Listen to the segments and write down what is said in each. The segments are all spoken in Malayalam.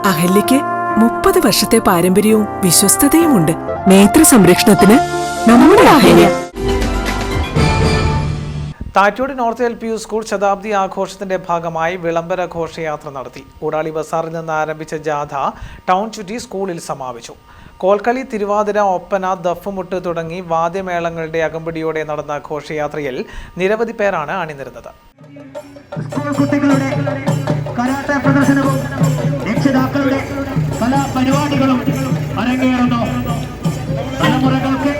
അഹല്യയ്ക്ക് 30 വർഷത്തെ പാരമ്പര്യവും വിശ്വസ്തതയുമുണ്ട്. നേത്ര സംരക്ഷണത്തിന് നമ്മുടെ അഹല്യ. താറ്റോട് നോർത്ത് LP സ്കൂൾ ശതാബ്ദി ആഘോഷത്തിന്റെ ഭാഗമായി വിളംബര ഘോഷയാത്ര നടത്തി. കൂടാളി ബസാറിൽ നിന്ന് ആരംഭിച്ച ജാഥ ടൗൺ ചുറ്റി സ്കൂളിൽ സമാപിച്ചു. കോൽക്കളി, തിരുവാതിര, ഒപ്പന, ദഫ്മുട്ട് തുടങ്ങി വാദ്യമേളങ്ങളുടെ അകമ്പടിയോടെ നടന്ന ഘോഷയാത്രയിൽ നിരവധി പേരാണ് അണിനിരന്നത്. സ്കൂൾ കുട്ടികളുടെ കരാട്ടെ പ്രദർശനവും രക്ഷിതാക്കളുടെ കലാപരിപാടികളും അരങ്ങേറുന്നു. തലമുറകൾക്ക്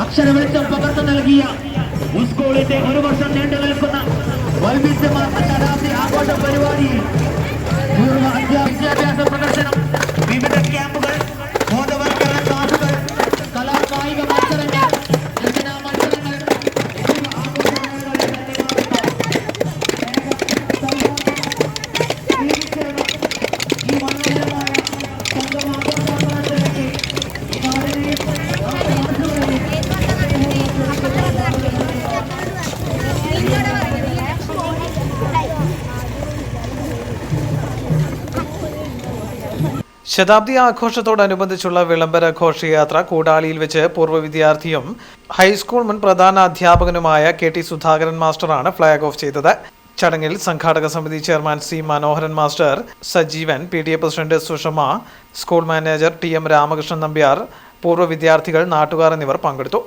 അക്ഷരവെളിച്ചം പകർന്നു നൽകിയ സ്കൂളിന്റെ 1 വർഷം നീണ്ടു നിൽക്കുന്ന വൈവിധ്യമാർന്ന ശതാബ്ദി ആഘോഷ പരിപാടിയിൽ പൂർവ്വ വിദ്യാഭ്യാസ പ്രദർശനം, വിവിധ ക്യാമ്പുകൾ, ബോധവൽക്കരണ ക്ലാസുകൾ, കലാകായിക മത്സരങ്ങൾ, രചനാ മത്സരങ്ങൾ, ശതാബ്ദി ആഘോഷത്തോടനുബന്ധിച്ചുള്ള വിളംബര ഘോഷയാത്ര കൂടാളിയിൽ വെച്ച് പൂർവ്വ വിദ്യാർത്ഥിയും ഹൈസ്കൂൾ മുൻ പ്രധാന അധ്യാപകനുമായ KT സുധാകരൻ മാസ്റ്ററാണ് ഫ്ളാഗ് ഓഫ് ചെയ്തത്. ചടങ്ങിൽ സംഘാടക സമിതി chairman C Manoharan master, Sajeevan, PTA president Sushama, school manager TM Ramakrishnan Nambiar, പൂർവ്വ വിദ്യാർത്ഥികൾ, നാട്ടുകാർ എന്നിവർ പങ്കെടുത്തു.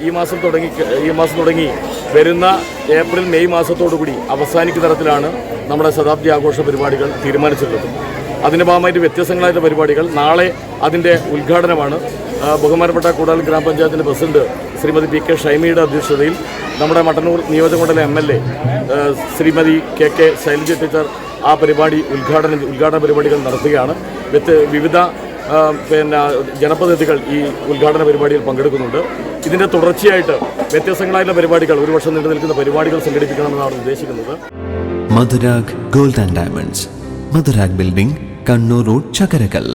ഈ മാസം തുടങ്ങി വരുന്ന ഏപ്രിൽ മെയ് മാസത്തോടുകൂടി അവസാനിക്കുന്ന തരത്തിലാണ് നമ്മുടെ ശതാബ്ദി ആഘോഷ പരിപാടികൾ തീരുമാനിച്ചിട്ടുള്ളത്. അതിൻ്റെ ഭാഗമായിട്ട് വ്യത്യസ്തങ്ങളായിട്ടുള്ള പരിപാടികൾ. നാളെ അതിൻ്റെ ഉദ്ഘാടനമാണ്. ബഹുമാനപ്പെട്ട കൂടാളി ഗ്രാമപഞ്ചായത്തിൻ്റെ പ്രസിഡന്റ് ശ്രീമതി PK ഷൈമിയുടെ അധ്യക്ഷതയിൽ നമ്മുടെ മട്ടന്നൂർ നിയോജകമണ്ഡലം MLA Shrimati KK Shailaja teacher ആ പരിപാടി ഉദ്ഘാടന പരിപാടികൾ നടത്തുകയാണ്. വിവിധ ജനപ്രതിനിധികൾ ഈ ഉദ്ഘാടന പരിപാടിയിൽ പങ്കെടുക്കുന്നുണ്ട്. ഇതിൻ്റെ തുടർച്ചയായിട്ട് വ്യത്യസ്തങ്ങളായിട്ടുള്ള പരിപാടികൾ, 1 വർഷം നീണ്ടു നിൽക്കുന്ന പരിപാടികൾ സംഘടിപ്പിക്കണമെന്നാണ് ഉദ്ദേശിക്കുന്നത്. Madhurag gold and diamonds, Madhurag building, Kannur road, Chakkarakal.